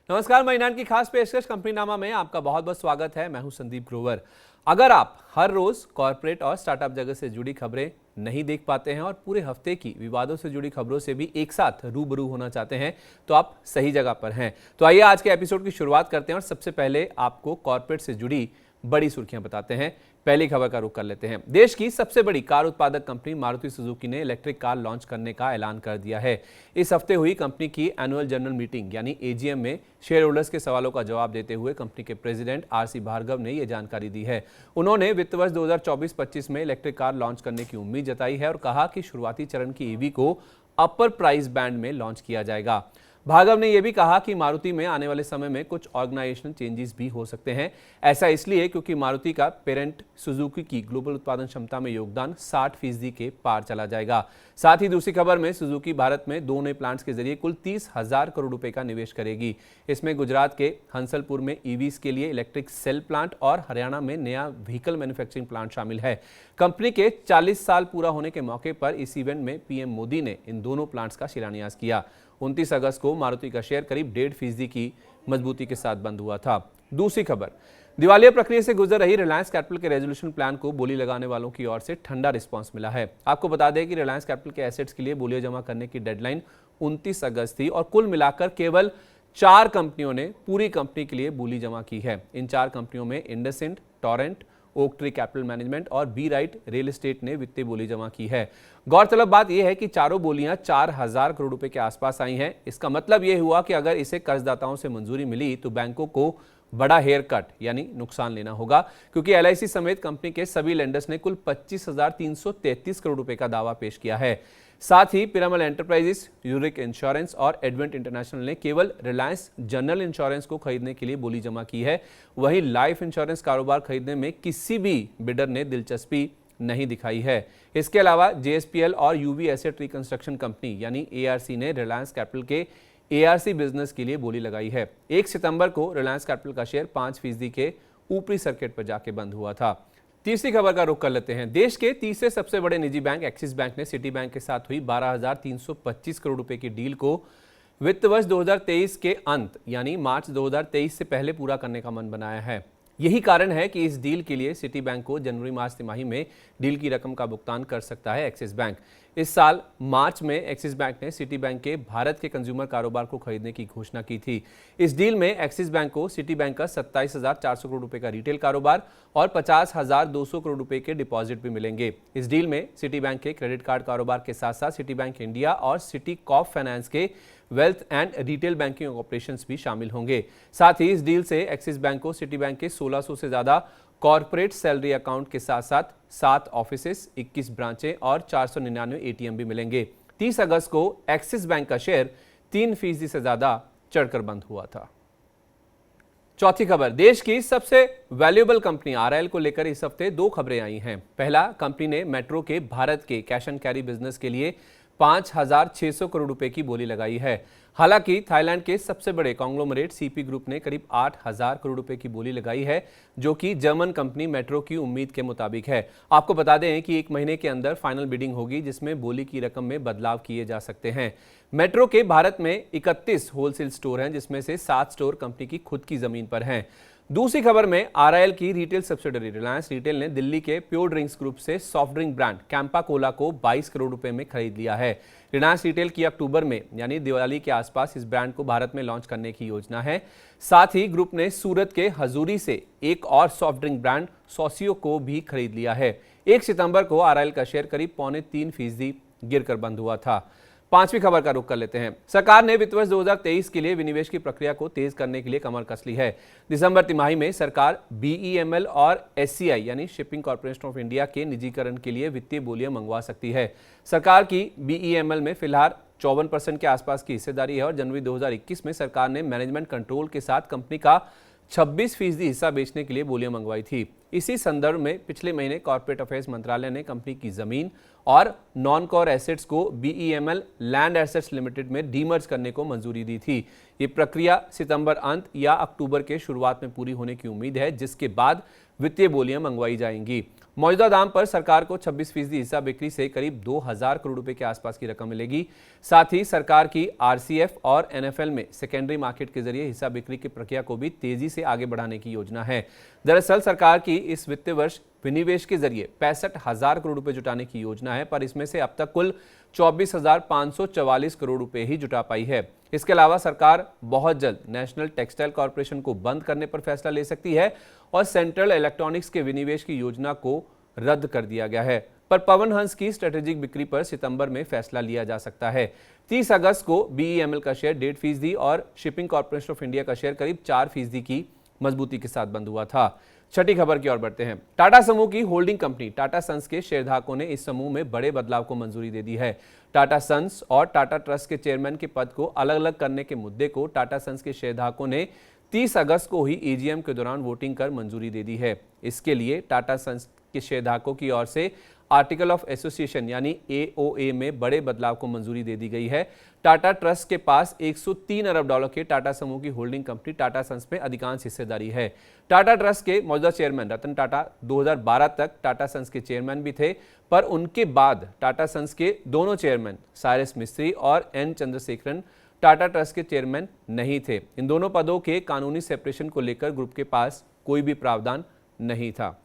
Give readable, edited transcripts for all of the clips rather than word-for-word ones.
नमस्कार, महीनान की खास पेशकश कंपनी नामा में आपका बहुत बहुत स्वागत है। मैं हूं संदीप ग्रोवर। अगर आप हर रोज कॉर्पोरेट और स्टार्टअप जगत से जुड़ी खबरें नहीं देख पाते हैं और पूरे हफ्ते की विवादों से जुड़ी खबरों से भी एक साथ रूबरू होना चाहते हैं तो आप सही जगह पर हैं। तो आइए आज के एपिसोड की शुरुआत करते हैं और सबसे पहले आपको कॉर्पोरेट से जुड़ी बड़ी सुर्खियां बताते हैं। पहली खबर का रुख कर लेते हैं। देश की सबसे बड़ी कार उत्पादक कंपनी मारुति सुजुकी ने इलेक्ट्रिक कार लॉन्च करने का ऐलान कर दिया है। इस हफ्ते हुई कंपनी की एनुअल जनरल मीटिंग यानी एजीएम में शेयर होल्डर्स के सवालों का जवाब देते हुए कंपनी के प्रेसिडेंट आरसी भार्गव ने यह जानकारी दी है। उन्होंने वित्त वर्ष 2024-25 में इलेक्ट्रिक कार लॉन्च करने की उम्मीद जताई है और कहा कि शुरुआती चरण की ईवी को अपर प्राइस बैंड में लॉन्च किया जाएगा। भार्गव ने यह भी कहा कि मारुति में आने वाले समय में कुछ ऑर्गेनाइजेशनल चेंजेस भी हो सकते हैं। ऐसा इसलिए क्योंकि मारुति का पेरेंट सुजुकी की ग्लोबल उत्पादन क्षमता में योगदान 60% के पार चला जाएगा। साथ ही दूसरी खबर में सुजुकी भारत में 2 नए प्लांट्स के जरिए कुल 30,000 करोड़ रुपए का निवेश करेगी। इसमें गुजरात के हंसलपुर में ईवीज के लिए इलेक्ट्रिक सेल प्लांट और हरियाणा में नया व्हीकल मैन्युफैक्चरिंग प्लांट शामिल है। कंपनी के 40 साल पूरा होने के मौके पर इस इवेंट में पीएम मोदी ने इन दोनों प्लांट्स का शिलान्यास किया। 29 अगस्त को मारुति का शेयर करीब 1.5% की मजबूती के साथ बंद हुआ था। दूसरी खबर, दिवालिया प्रक्रिया से गुजर रही रिलायंस कैपिटल के रेजोल्यूशन प्लान को बोली लगाने वालों की ओर से ठंडा रिस्पांस मिला है। आपको बता दें कि रिलायंस कैपिटल के एसेट्स के लिए बोलियां जमा करने की डेडलाइन 29 अगस्त थी और कुल मिलाकर केवल 4 कंपनियों ने पूरी कंपनी के लिए बोली जमा की है। इन 4 कंपनियों में IndusInd, Torrent, oak tree capital management और बी राइट रियल एस्टेट ने वित्तीय बोली जमा की है। गौरतलब बात यह है कि चारों बोलियां 4,000 करोड़ रुपए के आसपास आई हैं। इसका मतलब यह हुआ कि अगर इसे कर्जदाताओं से मंजूरी मिली तो बैंकों को बड़ा हेयर कट यानी नुकसान लेना होगा, क्योंकि एलआईसी समेत कंपनी के सभी लेंडर्स ने कुल 25,333 करोड़ रुपए का दावा पेश किया है। साथ ही पिरामल एंटरप्राइजेस, यूरिक इंश्योरेंस और एडवेंट इंटरनेशनल ने केवल रिलायंस जनरल इंश्योरेंस को खरीदने के लिए बोली जमा की है। वहीं लाइफ इंश्योरेंस कारोबार खरीदने में किसी भी बिडर ने दिलचस्पी नहीं दिखाई है। इसके अलावा जेएसपीएल और यूवी एसेट रिकंस्ट्रक्शन कंपनी यानी एआरसी ने रिलायंस कैपिटल के एआरसी बिजनेस के लिए बोली लगाई है। 1 सितंबर को रिलायंस कैपिटल का शेयर 5% के ऊपरी सर्किट पर जाके बंद हुआ था। तीसरी खबर का रुख कर लेते हैं। देश के तीसरे सबसे बड़े निजी बैंक एक्सिस बैंक ने सिटी बैंक के साथ हुई 12,325 करोड़ रुपए की डील को वित्त वर्ष 2023 के अंत यानी मार्च 2023 से पहले पूरा करने का मन बनाया है। यही कारण है कि इस डील के लिए सिटी बैंक को जनवरी मार्च तिमाही में डील की रकम का भुगतान कर सकता है एक्सिस बैंक। इस साल मार्च में एक्सिस बैंक ने सिटी बैंक के भारत के कंज्यूमर कारोबार को खरीदने की घोषणा की थी। इस डील में एक्सिस बैंक को सिटी बैंक का 27,400 करोड़ रुपए का रिटेल कारोबार और 50,200 करोड़ रुपए के डिपॉजिट भी मिलेंगे। इस डील में सिटी बैंक के क्रेडिट कार्ड कारोबार के साथ साथ सिटी बैंक इंडिया और सिटी कॉप फाइनेंस के wealth and retail banking operations भी शामिल होंगे। साथ ही इस डील से एक्सिस बैंक को सिटी बैंक के 1600 से ज्यादा कॉर्पोरेट सैलरी अकाउंट के साथ साथ 7 ऑफिसेस, 21 ब्रांचें और 499 एटीएम भी मिलेंगे। 30 अगस्त को एक्सिस बैंक का शेयर 3% से ज्यादा चढ़कर बंद हुआ था। चौथी खबर, देश की सबसे वैल्यूएबल कंपनी आरआईएल को लेकर इस हफ्ते 2 खबरें आई हैं। पहला, कंपनी ने मेट्रो के भारत के कैश एंड कैरी बिजनेस के लिए 5,600 करोड़ रुपए की बोली लगाई है। हालांकि थाईलैंड के सबसे बड़े कांग्लोमरेट सीपी ग्रुप ने करीब 8,000 करोड़ रुपए की बोली लगाई है, जो कि जर्मन कंपनी मेट्रो की उम्मीद के मुताबिक है। आपको बता दें कि 1 महीने के अंदर फाइनल बिडिंग होगी, जिसमें बोली की रकम में बदलाव किए जा सकते हैं। मेट्रो के भारत में 31 होलसेल स्टोर हैं, जिसमें से 7 स्टोर कंपनी की खुद की जमीन पर हैं। दूसरी खबर में आरआईएल की रिटेल सब्सिडरी रिलायंस रिटेल ने दिल्ली के प्योर ड्रिंक्स ग्रुप से soft drink brand Campa Cola को 22 करोड़ रुपए में खरीद लिया है। रिलायंस रिटेल की अक्टूबर में यानी दिवाली के आसपास इस ब्रांड को भारत में लॉन्च करने की योजना है। साथ ही ग्रुप ने सूरत के हजूरी से एक और सॉफ्ट ड्रिंक ब्रांड सोसियो को भी खरीद लिया है। 1 सितंबर को आरआईएल का शेयर करीब 2.25% गिरकर बंद हुआ था। पांचवी खबर का रुख कर लेते हैं। सरकार ने वित्त वर्ष 2023 के लिए विनिवेश की प्रक्रिया को तेज करने के लिए कमर कस ली है। दिसंबर तिमाही में सरकार बीईएमएल और एससीआई यानी शिपिंग कॉर्पोरेशन ऑफ इंडिया के निजीकरण के लिए वित्तीय बोलियां मंगवा सकती है। सरकार की बीईएमएल में फिलहाल 54% के आसपास की हिस्सेदारी है और जनवरी 2021 में सरकार ने मैनेजमेंट कंट्रोल के साथ कंपनी का 26% हिस्सा बेचने के लिए बोलियां मंगवाई थी। इसी संदर्भ में पिछले महीने कॉर्पोरेट अफेयर्स मंत्रालय ने कंपनी की जमीन और नॉन कोर एसेट्स को बीईएमएल लैंड एसेट्स लिमिटेड में डीमर्ज करने को मंजूरी दी थी। ये प्रक्रिया सितंबर अंत या अक्टूबर के शुरुआत में पूरी होने की उम्मीद है, जिसके बाद वित्तीय बोलियां मंगवाई जाएंगी। मौजूदा दाम पर सरकार को 26% हिस्सा बिक्री से करीब 2000 करोड़ रुपए के आसपास की रकम मिलेगी। साथ ही सरकार की आरसीएफ और एनएफएल में सेकेंडरी मार्केट के जरिए हिस्सा बिक्री की प्रक्रिया को भी तेजी से आगे बढ़ाने की योजना है। दरअसल सरकार की इस वित्तीय वर्ष विनिवेश के जरिए 65,000 करोड़ रुपए जुटाने की योजना है, पर इसमें से अब तक कुल 24,544 करोड़ रुपए ही जुटा पाई है। इसके अलावा सरकार बहुत जल्द नेशनल टेक्सटाइल कॉर्पोरेशन को बंद करने पर फैसला ले सकती है और सेंट्रल इलेक्ट्रॉनिक्स के विनिवेश की योजना को रद्द कर दिया गया है। पर पवन हंस की स्ट्रेटेजिक बिक्री पर सितंबर में फैसला लिया जा सकता है। 30 अगस्त को बीईएमएल का शेयर 1.5% और शिपिंग कॉर्पोरेशन ऑफ इंडिया का शेयर करीब 4% की मजबूती के साथ बंद हुआ था। छठी खबर की ओर बढ़ते हैं। टाटा समूह की होल्डिंग कंपनी टाटा सन्स के शेयरधारकों ने इस समूह में बड़े बदलाव को मंजूरी दे दी है। टाटा सन्स और टाटा ट्रस्ट के चेयरमैन के पद को अलग अलग करने के मुद्दे को टाटा सन्स के शेयरधारकों ने 30 अगस्त को ही एजीएम के दौरान वोटिंग कर मंजूरी दे दी है। इसके लिए टाटा सन्स के शेयरधारकों की ओर से आर्टिकल ऑफ एसोसिएशन यानी एओए में बड़े बदलाव को मंजूरी दे दी गई है। टाटा ट्रस्ट के पास $103 अरब के टाटा समूह की होल्डिंग कंपनी टाटा सन्स में अधिकांश हिस्सेदारी है। टाटा ट्रस्ट के मौजूदा चेयरमैन रतन टाटा 2012 तक टाटा सन्स के चेयरमैन भी थे, पर उनके बाद टाटा सन्स के दोनों चेयरमैन साइरस मिस्त्री और एन चंद्रशेखरन टाटा ट्रस्ट के चेयरमैन नहीं थे। इन दोनों पदों के कानूनी सेपरेशन को लेकर ग्रुप के पास कोई भी प्रावधान नहीं था।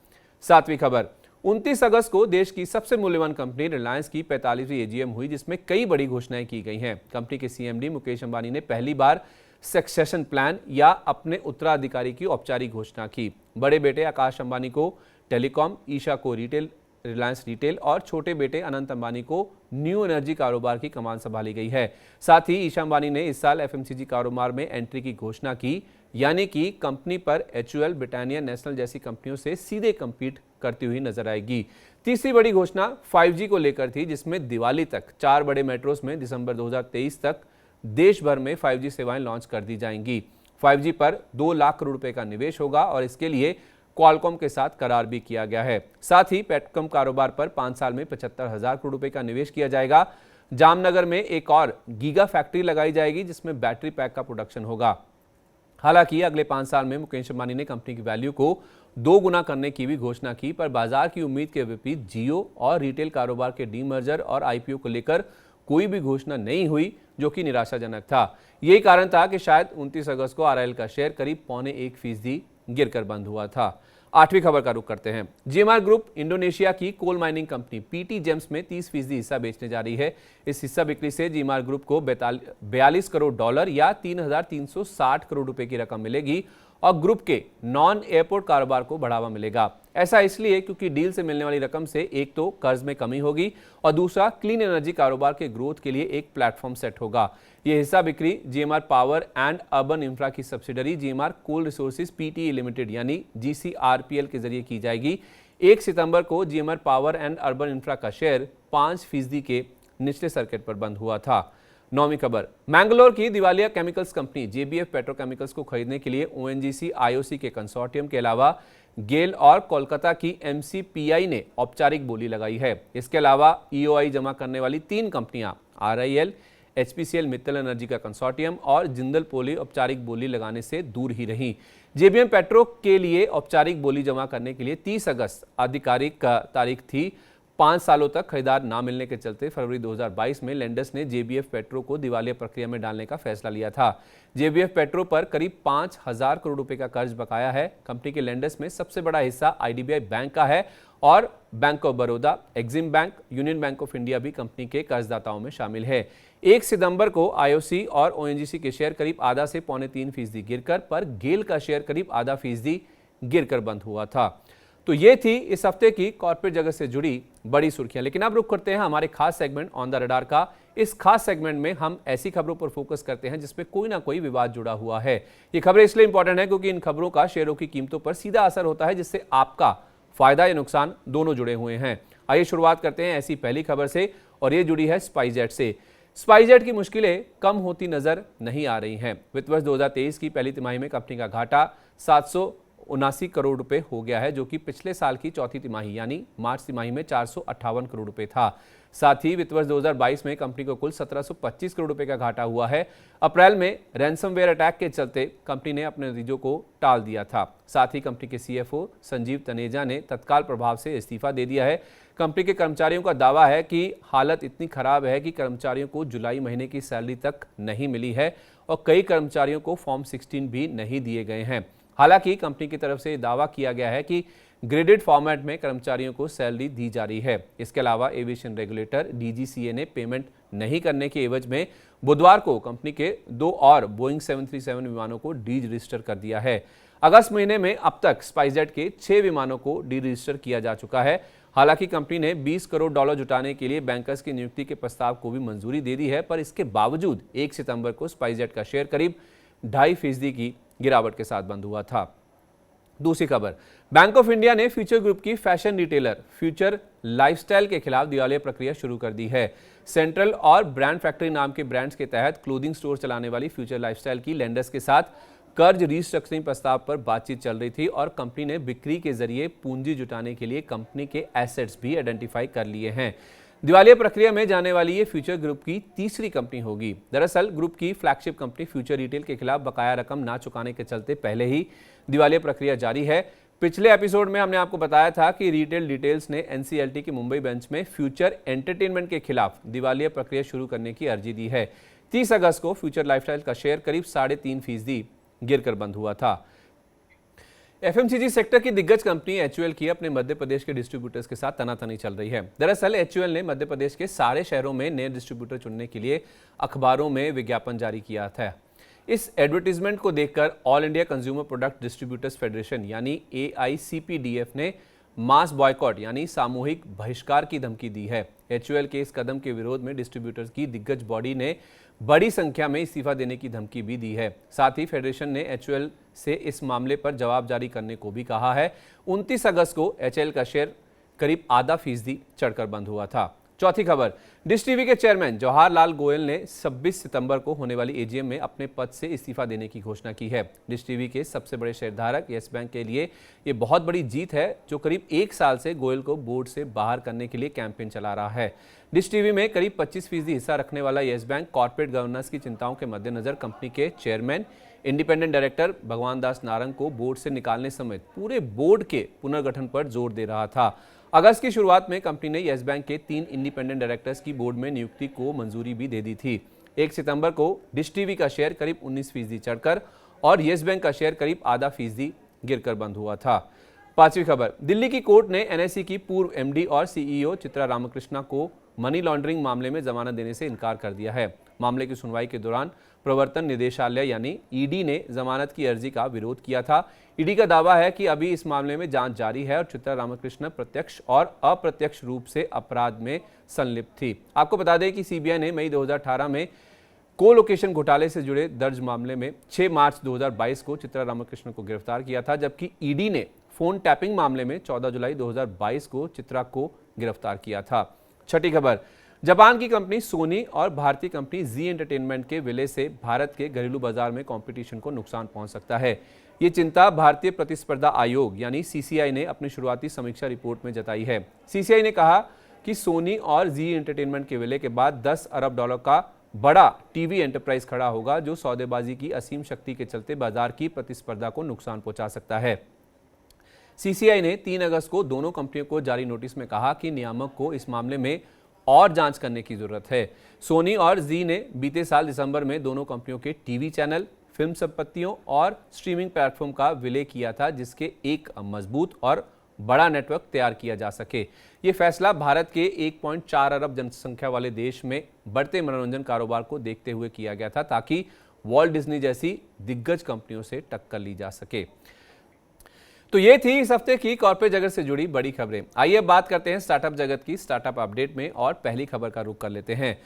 सातवीं खबर, 29 अगस्त को देश की सबसे मूल्यवान कंपनी रिलायंस की 45वीं एजीएम हुई, जिसमें कई बड़ी घोषणाएं की गई हैं। कंपनी के सीएमडी मुकेश अंबानी ने पहली बार सक्सेशन प्लान या अपने उत्तराधिकारी की औपचारिक घोषणा की। बड़े बेटे आकाश अंबानी को टेलीकॉम, ईशा को रिटेल, रिलायंस रिटेल और छोटे बेटे अनंत अंबानी को न्यू एनर्जी कारोबार की कमान संभाली गई है। साथ ही ईशा अंबानी ने इस साल एफएमसीजी कारोबार में एंट्री की घोषणा की, यानी कि कंपनी पर एचयूएल, ब्रिटानिया, नेशनल जैसी कंपनियों से सीधे कम्पीट करती हुई नजर आएगी। तीसरी बड़ी घोषणा 5G को लेकर थी, जिसमें दिवाली तक 4 बड़े मेट्रोस में दिसंबर 2023 तक देश भर में 5G सेवाएं लॉन्च कर दी जाएंगी। 5G पर 2 लाख करोड़ रुपए का निवेश होगा और इसके लिए क्वालकॉम के साथ करार भी किया गया है। साथ ही पेट्रोकॉम कारोबार पर 5 साल में 75,000 करोड़ रुपए का निवेश किया जाएगा। जामनगर में एक और गीगा फैक्ट्री लगाई जाएगी, जिसमें बैटरी पैक का प्रोडक्शन होगा। हालांकि अगले 5 साल में मुकेश अंबानी ने कंपनी की वैल्यू को 2 गुना करने की भी घोषणा की, पर बाजार की उम्मीद के विपरीत जियो और रिटेल कारोबार के डीमर्जर और आईपीओ को लेकर कोई भी घोषणा नहीं हुई, जो कि निराशाजनक था। यही कारण था कि शायद 29 अगस्त को आरआईएल का शेयर करीब 0.25% गिरकर बंद हुआ था। 8वीं खबर का रुख करते हैं। जीएमआर ग्रुप इंडोनेशिया की coal mining company PT James में 30% हिस्सा बेचने जा रही है। इस हिस्सा बिक्री से जीएमआर ग्रुप को $42 करोड़ या 3,360 करोड़ रुपए की रकम मिलेगी और ग्रुप के नॉन एयरपोर्ट कारोबार को बढ़ावा मिलेगा। ऐसा इसलिए क्योंकि डील से मिलने वाली रकम से एक तो कर्ज में कमी होगी और दूसरा क्लीन एनर्जी कारोबार के ग्रोथ के लिए एक प्लेटफॉर्म सेट होगा। यह हिस्सा बिक्री GMR power and urban infra की सब्सिडरी जीएमआर कोल रिसोर्सेज पीटीई लिमिटेड यानी जीसीआरपीएल के जरिए की जाएगी। 1 सितंबर को GMR power and urban infra का शेयर 5% के निचले सर्किट पर बंद हुआ था। 9वीं खबर, मैंगलोर की दिवालिया केमिकल्स कंपनी जेबीएफ पेट्रोकेमिकल्स को खरीदने के लिए ओएनजीसी आईओसी के कंसोर्टियम के अलावा गेल और कोलकाता की एमसीपीआई ने औपचारिक बोली लगाई है। इसके अलावा ईओआई जमा करने वाली 3 कंपनियां आरआईएल, एचपीसीएल मित्तल एनर्जी का कंसोर्टियम और जिंदल पोली औपचारिक बोली लगाने से दूर ही रही। जेबीएम पेट्रो के लिए औपचारिक बोली जमा करने के लिए 30 अगस्त आधिकारिक तारीख थी। 5 सालों तक खरीदार ना मिलने के चलते फरवरी 2022 में लेंडर्स ने जेबीएफ पेट्रो को दिवालिया प्रक्रिया में डालने का फैसला लिया था। जेबीएफ पेट्रो पर करीब 5,000 करोड़ रुपए का कर्ज बकाया है। कंपनी के लेंडर्स में सबसे बड़ा हिस्सा आईडीबीआई बैंक का है और bank of Baroda, Exim bank, union bank of India भी कंपनी के कर्जदाताओं में शामिल है। 1 सितंबर को आईओसी और ओएनजीसी के शेयर करीब आधा से 0.25% गिरकर, पर गेल का शेयर करीब ½ गिरकर बंद हुआ था। तो ये थी इस हफ्ते की कॉर्पोरेट जगत से जुड़ी बड़ी सुर्खियां। लेकिन अब रुक करते हैं हमारे खास सेगमेंट ऑन द रडार का। इस खास सेगमेंट में हम ऐसी खबरों पर फोकस करते हैं जिसमें कोई ना कोई विवाद जुड़ा हुआ है। ये खबरें इसलिए इंपॉर्टेंट है क्योंकि इन खबरों का शेयरों की कीमतों पर सीधा असर होता है, जिससे आपका फायदा या नुकसान दोनों जुड़े हुए हैं। आइए शुरुआत करते हैं ऐसी पहली खबर से, और ये जुड़ी है स्पाइसजेट से। स्पाइसजेट की मुश्किलें कम होती नजर नहीं आ रही हैं। वित्त वर्ष 2023 की पहली तिमाही में कंपनी का घाटा 779 करोड़ रुपए हो गया है, जो कि पिछले साल की चौथी तिमाही यानी मार्च तिमाही में 458 करोड़ रुपए था। साथ ही वित्त वर्ष 2022 में कंपनी को कुल 1725 करोड़ रुपए का घाटा हुआ है। अप्रैल में रैंसमवेयर अटैक के चलते कंपनी ने अपने नतीजों को टाल दिया था। साथ ही कंपनी के सीएफओ संजीव तनेजा ने तत्काल प्रभाव से इस्तीफा दे दिया है। कंपनी के कर्मचारियों का दावा है कि हालत इतनी खराब है कि कर्मचारियों को जुलाई महीने की सैलरी तक नहीं मिली है और कई कर्मचारियों को फॉर्म 16 भी नहीं दिए गए हैं। हालांकि कंपनी की तरफ से दावा किया गया है कि ग्रेडेड फॉर्मेट में कर्मचारियों को सैलरी दी जा रही है। इसके अलावा एविएशन रेगुलेटर डीजीसीए ने पेमेंट नहीं करने के एवज में बुधवार को कंपनी के 2 और बोइंग 737 विमानों को डी रजिस्टर कर दिया है। अगस्त महीने में अब तक स्पाइसजेट के 6 विमानों को डी रजिस्टर किया जा चुका है। हालांकि कंपनी ने $20 करोड़ जुटाने के लिए बैंकर्स की नियुक्ति के प्रस्ताव को भी मंजूरी दे दी है, पर इसके बावजूद 1 सितंबर को स्पाइसजेट का शेयर करीब 2.5% की गिरावट के साथ बंद हुआ था। दूसरी खबर, बैंक ऑफ इंडिया ने फ्यूचर ग्रुप की फैशन रिटेलर फ्यूचर लाइफस्टाइल के खिलाफ दिवालिया प्रक्रिया शुरू कर दी है। सेंट्रल और ब्रांड फैक्ट्री नाम के ब्रांड्स के तहत क्लोथिंग स्टोर चलाने वाली फ्यूचर लाइफस्टाइल की लेंडर्स के साथ कर्ज रीस्ट्रक्चरिंग प्रस्ताव पर बातचीत चल रही थी और कंपनी ने बिक्री के जरिए पूंजी जुटाने के लिए कंपनी के एसेट्स भी आइडेंटिफाई कर लिए हैं। दिवालिया प्रक्रिया में जाने वाली ये फ्यूचर ग्रुप की तीसरी कंपनी होगी। दरअसल ग्रुप की फ्लैगशिप कंपनी फ्यूचर रिटेल के खिलाफ बकाया रकम ना चुकाने के चलते पहले ही दिवालिया प्रक्रिया जारी है। पिछले एपिसोड में हमने आपको बताया था कि रिटेल डिटेल्स ने एनसीएलटी की मुंबई बेंच में फ्यूचर एंटरटेनमेंट के खिलाफ दिवालिया प्रक्रिया शुरू करने की अर्जी दी है। 30 अगस्त को फ्यूचर लाइफस्टाइल का शेयर करीब 3.5% गिरकर बंद हुआ था। एफएमसीजी सेक्टर की दिग्गज कंपनी एचयूएल की अपने मध्य प्रदेश के डिस्ट्रीब्यूटर्स के साथ तनातनी चल रही है। दरअसल एचयूएल ने मध्य प्रदेश के सारे शहरों में नए डिस्ट्रीब्यूटर चुनने के लिए अखबारों में विज्ञापन जारी किया था। इस एडवर्टीजमेंट को देखकर all India consumer product distributors federation यानी AICPDF ने मास बॉयकॉट यानी सामूहिक बहिष्कार की धमकी दी है। एचयूएल के इस कदम के विरोध में डिस्ट्रीब्यूटर्स की दिग्गज बॉडी ने बड़ी संख्या में इस्तीफा देने की धमकी भी दी है। साथ ही फेडरेशन ने एचयूएल से इस मामले पर जवाब जारी करने को भी कहा है। 29 अगस्त को एचयूएल का शेयर करीब 0.5% चढ़कर बंद हुआ था। चौथी खबर, डिश टीवी के चेयरमैन जवाहर लाल गोयल ने 26 सितंबर को होने वाली एजीएम में अपने पद से इस्तीफा देने की घोषणा की है। डिश टीवी के सबसे बड़े शेयरधारक येस बैंक के लिए ये बहुत बड़ी जीत है, जो करीब 1 साल से गोयल को बोर्ड से बाहर करने के लिए कैंपेन चला रहा है। डिश टीवी में करीब 25% हिस्सा रखने वाला येस बैंक कॉर्पोरेट गवर्नेंस की चिंताओं के मद्देनजर कंपनी के चेयरमैन इंडिपेंडेंट डायरेक्टर भगवान दास नारंग को बोर्ड से निकालने समेत पूरे बोर्ड के पुनर्गठन पर जोर दे रहा था। अगस्त की शुरुआत में कंपनी ने येस बैंक के 3 इंडिपेंडेंट डायरेक्टर्स की बोर्ड में नियुक्ति को मंजूरी भी दे दी थी। 1 सितंबर को डिश टीवी का शेयर करीब 19% चढ़कर और येस बैंक का शेयर करीब 0.5% गिरकर बंद हुआ था। पांचवी खबर, दिल्ली की कोर्ट ने एनआईसी की पूर्व एमडी और सीईओ चित्रा रामकृष्णा को मनी लॉन्ड्रिंग मामले में जमानत देने से इनकार कर दिया है। मामले की सुनवाई के दौरान प्रवर्तन निदेशालय यानी ईडी ने जमानत की अर्जी का विरोध किया था। ईडी का दावा है कि अभी इस मामले में जांच जारी है और चित्रा रामकृष्णन प्रत्यक्ष और अप्रत्यक्ष रूप से अपराध में संलिप्त थी। आपको बता दें कि सीबीआई ने मई 2018 में कोलोकेशन घोटाले से जुड़े दर्ज मामले में 6 मार्च 2022 को चित्रा रामकृष्णन को गिरफ्तार किया था, जबकि ईडी ने फोन टैपिंग मामले में 14 जुलाई 2022 को चित्रा को गिरफ्तार किया था। छठी खबर, जापान की कंपनी सोनी और भारतीय कंपनी जी एंटरटेनमेंट के विलय से भारत के घरेलू बाजार में कंपटीशन को नुकसान पहुंच सकता है। ये चिंता भारतीय प्रतिस्पर्धा आयोग यानी सीसीआई ने अपनी शुरुआती समीक्षा रिपोर्ट में जताई है। सीसीआई ने कहा कि सोनी और जी एंटरटेनमेंट के विलय के बाद $10 अरब का बड़ा टीवी एंटरप्राइज खड़ा होगा, जो सौदेबाजी की असीम शक्ति के चलते बाजार की प्रतिस्पर्धा को नुकसान पहुंचा सकता है। सीसीआई ने 3 अगस्त को दोनों कंपनियों को जारी नोटिस में कहा कि नियामक को इस मामले में और जांच करने की जरूरत है। सोनी और जी ने बीते साल दिसंबर में दोनों कंपनियों के टीवी चैनल, फिल्म संपत्तियों और स्ट्रीमिंग प्लेटफॉर्म का विलय किया था, जिसके एक मजबूत और बड़ा नेटवर्क तैयार किया जा सके। ये फैसला भारत के 1.4 अरब जनसंख्या वाले देश में बढ़ते मनोरंजन कारोबार को देखते हुए किया गया था, ताकि वॉल्ट डिज्नी जैसी दिग्गज कंपनियों से टक्कर ली जा सके। तो ये थी इस हफ्ते की कॉर्पोरेट जगत से जुड़ी बड़ी खबरें। आइए बात करते हैं स्टार्टअप जगत की स्टार्टअप अपडेट में और पहली खबर का रुख कर लेते हैं।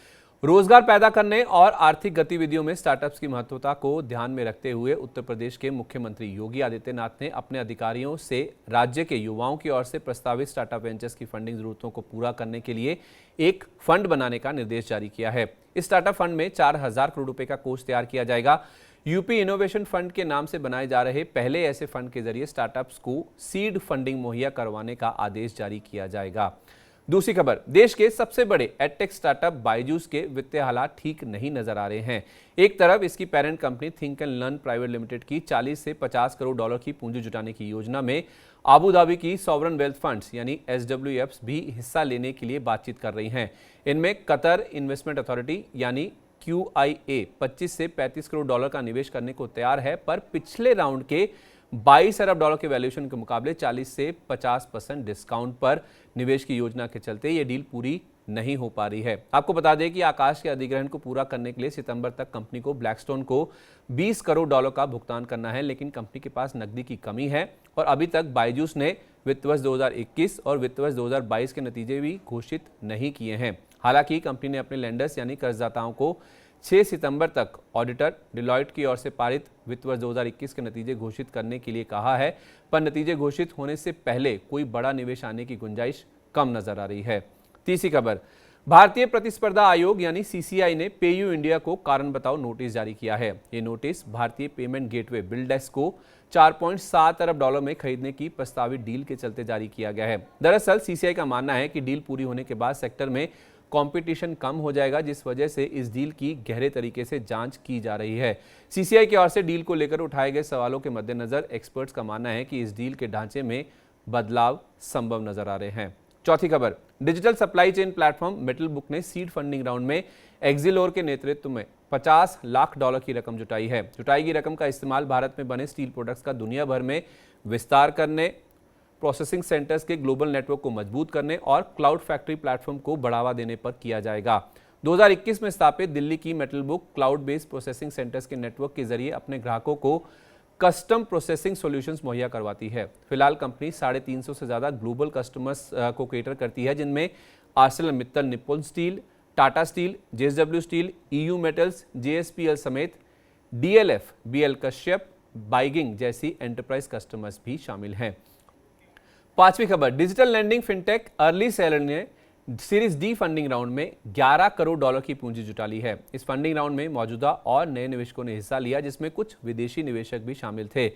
रोजगार पैदा करने और आर्थिक गतिविधियों में स्टार्टअप्स की महत्वता को ध्यान में रखते हुए उत्तर प्रदेश के मुख्यमंत्री योगी आदित्यनाथ ने अपने अधिकारियों से राज्य के युवाओं की ओर से प्रस्तावित स्टार्टअप वेंचर्स की फंडिंग जरूरतों को पूरा करने के लिए एक फंड बनाने का निर्देश जारी किया है। इस स्टार्टअप फंड में 4,000 करोड़ रुपए का कोष तैयार किया जाएगा। यूपी इनोवेशन फंड के नाम से बनाए जा रहे पहले ऐसे फंड के जरिए स्टार्टअप्स को सीड फंडिंग मुहैया करवाने का आदेश जारी किया जाएगा। दूसरी खबर, देश के सबसे बड़े एडटेक स्टार्टअप बायजूस के वित्तीय हालात ठीक नहीं नजर आ रहे हैं। एक तरफ इसकी parent company think and learn private limited की 40 से 50 करोड़ डॉलर की पूंजी जुटाने की योजना में आबू धाबी की सॉवरन वेल्थ फंड्स यानी SWFs भी हिस्सा लेने के लिए बातचीत कर रही हैं। इनमें कतर इन्वेस्टमेंट अथॉरिटी यानी QIA 25 से 35 करोड़ डॉलर का निवेश करने को तैयार है, पर पिछले राउंड के 22 अरब डॉलर के वैल्यूएशन के मुकाबले 40 से 50% डिस्काउंट पर निवेश की योजना के चलते ये डील पूरी नहीं हो पा रही है। आपको बता दें कि आकाश के अधिग्रहण को पूरा करने के लिए सितंबर तक कंपनी को ब्लैकस्टोन को 20 करोड़ डॉलर का भुगतान करना है, लेकिन कंपनी के पास नकदी की कमी है और अभी तक बायजूस ने वित्त वर्ष 2021 और वित्त वर्ष 2022 के नतीजे भी घोषित नहीं किए हैं। हालांकि कंपनी ने अपने लेंडर्स यानी कर्जदाताओं को 6 सितंबर तक ऑडिटर डिलॉयट की ओर से पारित वित्त वर्ष 2021 के नतीजे घोषित करने के लिए कहा है, पर नतीजे घोषित होने से पहले कोई बड़ा निवेश आने की गुंजाइश कम नजर आ रही है। तीसरी खबर, भारतीय प्रतिस्पर्धा आयोग यानी CCI ने पेयू इंडिया को कारण बताओ नोटिस जारी किया है। ये नोटिस भारतीय पेमेंट गेटवे बिलडेस्क को 4.7 अरब डॉलर में खरीदने की प्रस्तावित डील के चलते जारी किया गया है। दरअसल CCI का मानना है कि डील पूरी होने के बाद सेक्टर में कंपटीशन कम हो जाएगा, जिस वजह से इस डील की गहरे तरीके से जांच की जा रही है। CCI की ओर से डील को लेकर उठाए गए सवालों के मद्देनजर एक्सपर्ट्स का मानना है कि इस डील के ढांचे में बदलाव संभव नजर आ रहे हैं। चौथी खबर, digital supply chain platform metal book ने सीड फंडिंग राउंड में एक्जिलोर के नेतृत्व में 50 लाख डॉलर की रकम जुटाई है। जुटाई गई रकम का इस्तेमाल भारत में बने स्टील प्रोडक्ट्स का दुनिया भर में विस्तार करने, प्रोसेसिंग सेंटर्स के ग्लोबल नेटवर्क को मजबूत करने और क्लाउड फैक्ट्री प्लेटफॉर्म को बढ़ावा देने पर किया जाएगा। 2021 में स्थापित दिल्ली की metal book cloud based processing centres के नेटवर्क के जरिए अपने ग्राहकों को कस्टम प्रोसेसिंग सॉल्यूशंस मुहैया करवाती है। फिलहाल कंपनी 350 से ज्यादा ग्लोबल कस्टमर्स को केटर करती है, जिनमें ArcelorMittal Nippon steel, Tata steel, JSW steel, EU metals, JSPL समेत DLF, BL कश्यप, बाइगिंग जैसी एंटरप्राइज कस्टमर्स भी शामिल हैं। पांचवी खबर, digital lending fintech early salary ने सीरीज डी फंडिंग राउंड में 11 करोड़ डॉलर की पूंजी जुटा ली है। इस फंडिंग राउंड में मौजूदा और नए निवेशकों ने हिस्सा लिया, जिसमें कुछ विदेशी निवेशक भी शामिल थे।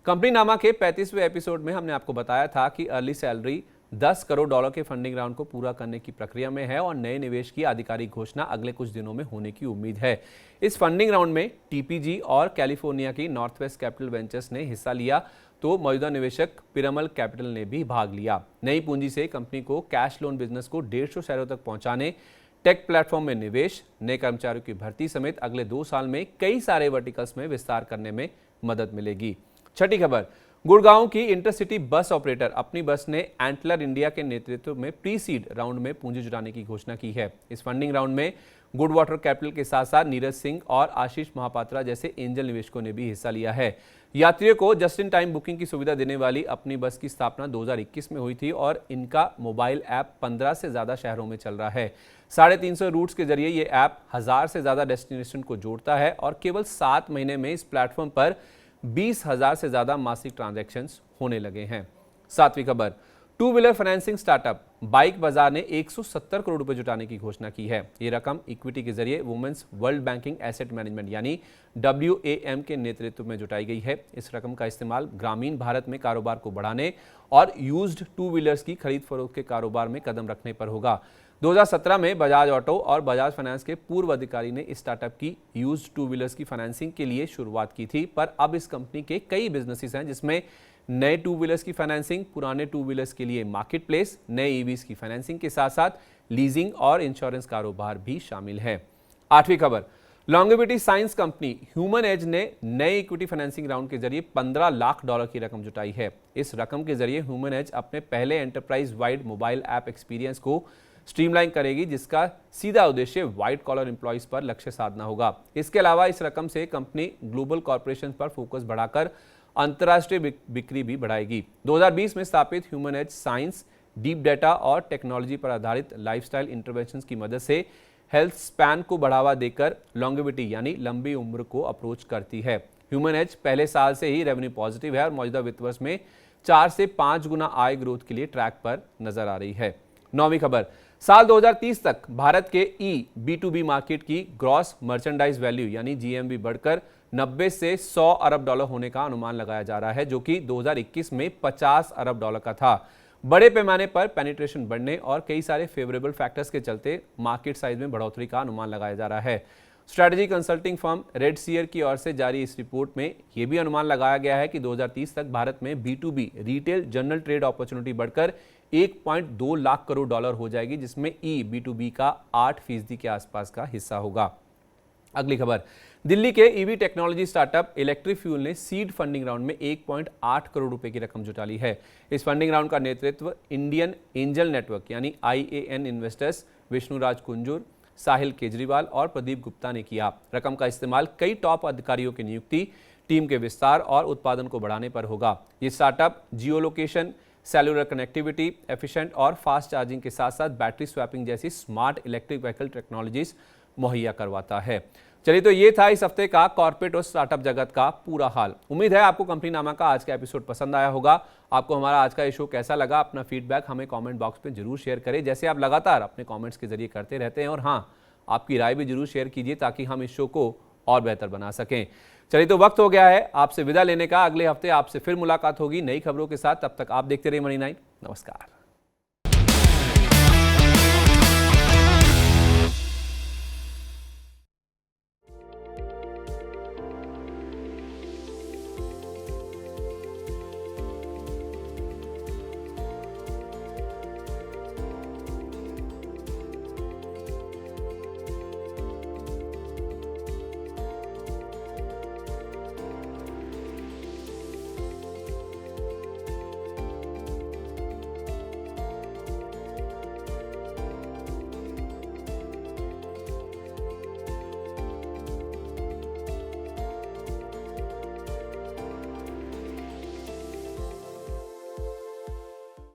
कंपनी नामा के 35वें एपिसोड में हमने आपको बताया था कि अर्ली सैलरी 10 करोड़ डॉलर के फंडिंग राउंड को पूरा करने की प्रक्रिया में है और नए निवेश की आधिकारिक घोषणा अगले कुछ दिनों में होने की उम्मीद है। इस फंडिंग राउंड में TPG और कैलिफोर्निया की नॉर्थ वेस्ट कैपिटल वेंचर्स ने हिस्सा लिया, तो मौजूदा निवेशक पिरामल कैपिटल ने भी भाग लिया। नई पूंजी से कंपनी को कैश लोन बिजनेस को 150 शहरों तक पहुंचाने, टेक प्लेटफॉर्म में निवेश, नए कर्मचारियों की भर्ती समेत अगले 2 साल में कई सारे वर्टिकल्स में विस्तार करने में मदद मिलेगी। छठी खबर, गुड़गांव की इंटरसिटी बस ऑपरेटर अपनी बस ने एंटलर इंडिया के नेतृत्व में प्री सीड राउंड में पूंजी जुटाने की घोषणा की है। इस फंडिंग राउंड में गुड वाटर कैपिटल के साथ साथ नीरज सिंह और आशीष महापात्रा जैसे एंजल निवेशकों ने भी हिस्सा लिया है। यात्रियों को जस्ट इन टाइम बुकिंग की सुविधा देने वाली अपनी बस की स्थापना 2021 में हुई थी और इनका मोबाइल ऐप 15 से ज्यादा शहरों में चल रहा है। 350 रूट्स के जरिए ये ऐप 1000 से ज्यादा डेस्टिनेशन को जोड़ता है और केवल 7 महीने में इस प्लेटफॉर्म पर 20,000 से ज्यादा मासिक ट्रांजैक्शंस होने लगे हैं। सातवीं खबर, two wheeler financing startup bike बाजार ने 170 करोड़ रुपए जुटाने की घोषणा की है। ये रकम इक्विटी के जरिए women's world banking asset management यानी WAM के नेतृत्व में जुटाई गई है। इस रकम का इस्तेमाल ग्रामीण भारत में कारोबार को बढ़ाने और यूज्ड टू व्हीलर्स की खरीद फरोख्त के कारोबार में कदम रखने पर होगा। 2017 में बजाज ऑटो और बजाज फाइनेंस के पूर्व अधिकारी ने इस स्टार्टअप की यूज्ड टू व्हीलर्स की फाइनेंसिंग के लिए शुरुआत की थी, पर अब इस कंपनी के कई बिजनेसेस हैं, जिसमें नए टू व्हीलर्स की फाइनेंसिंग, पुराने टू व्हीलर्स के लिए मार्केट प्लेस, नए EVs की फाइनेंसिंग के साथ साथ लीजिंग और इंश्योरेंस कारोबार भी शामिल है। आठवीं खबर, longevity science company Human Edge ने नए इक्विटी फाइनेंसिंग राउंड के जरिए 15 लाख डॉलर की रकम जुटाई है। इस रकम के जरिए ह्यूमन एज अपने पहले enterprise wide mobile app experience को स्ट्रीमलाइन करेगी, जिसका सीधा उद्देश्य व्हाइट कॉलर एम्प्लॉइज पर लक्ष्य साधना होगा। इसके अलावा इस रकम से कंपनी ग्लोबल कॉर्पोरेशन पर फोकस बढ़ाकर अंतर्राष्ट्रीय बिक्री भी बढ़ाएगी। 2020 में स्थापित Human Edge science deep data और टेक्नोलॉजी पर आधारित लाइफस्टाइल इंटरवेंशंस की मदद से हेल्थ स्पैन को बढ़ावा देकर लॉन्गेविटी यानी लंबी उम्र को अप्रोच करती है। ह्यूमन एज पहले साल से ही रेवेन्यू पॉजिटिव है और मौजूदा वित्त वर्ष में 4 से 5 गुना आय ग्रोथ के लिए ट्रैक पर नजर आ रही है। नौवीं खबर, साल 2030 तक भारत के B2B मार्केट की ग्रॉस मर्चेंडाइज वैल्यू यानी GMV बढ़कर 90 से 100 अरब डॉलर होने का अनुमान लगाया जा रहा है, जो कि 2021 में 50 अरब डॉलर का था। बड़े पैमाने पर पेनिट्रेशन बढ़ने और कई सारे फेवरेबल फैक्टर्स के चलते मार्केट साइज में बढ़ोतरी का अनुमान लगाया जा रहा है। स्ट्रैटेजी कंसल्टिंग फर्म रेडसीयर की ओर से जारी इस रिपोर्ट में यह भी अनुमान लगाया गया है कि 2030 तक भारत में B2B retail general trade opportunity बढ़कर 1.2 लाख करोड़ डॉलर हो जाएगी, जिसमें B2B का 8% के आसपास का हिस्सा होगा। अगली खबर, दिल्ली के EV technology startup electric fuel ने सीड फंडिंग राउंड में 1.8 करोड़ रुपए की रकम जुटा ली है। इस फंडिंग राउंड का नेतृत्व इंडियन एंजल नेटवर्क यानी IAN इन्वेस्टर्स, विष्णुराज कुंजूर, साहिल केजरीवाल और प्रदीप गुप्ता ने किया। रकम का इस्तेमाल कई टॉप अधिकारियों की नियुक्ति, टीम के विस्तार और उत्पादन को बढ़ाने पर होगा। ये स्टार्टअप जियो लोकेशन, सेलुलर कनेक्टिविटी, एफिशिएंट और फास्ट चार्जिंग के साथ साथ बैटरी स्वैपिंग जैसी स्मार्ट इलेक्ट्रिक व्हीकल टेक्नोलॉजीज मुहैया करवाता है। चलिए, तो ये था इस हफ्ते का कॉर्पोरेट और स्टार्टअप जगत का पूरा हाल। उम्मीद है आपको कंपनी नामा का आज का एपिसोड पसंद आया होगा। आपको हमारा आज का ये शो कैसा लगा, अपना फीडबैक हमें कमेंट बॉक्स में जरूर शेयर करें, जैसे आप लगातार अपने कमेंट्स के जरिए करते रहते हैं। और हाँ, आपकी राय भी जरूर शेयर कीजिए ताकि हम इस शो को और बेहतर बना सकें। चलिए, तो वक्त हो गया है आपसे विदा लेने का। अगले हफ्ते आपसे फिर मुलाकात होगी नई खबरों के साथ। तब तक आप देखते रहिए मनी 9। नमस्कार।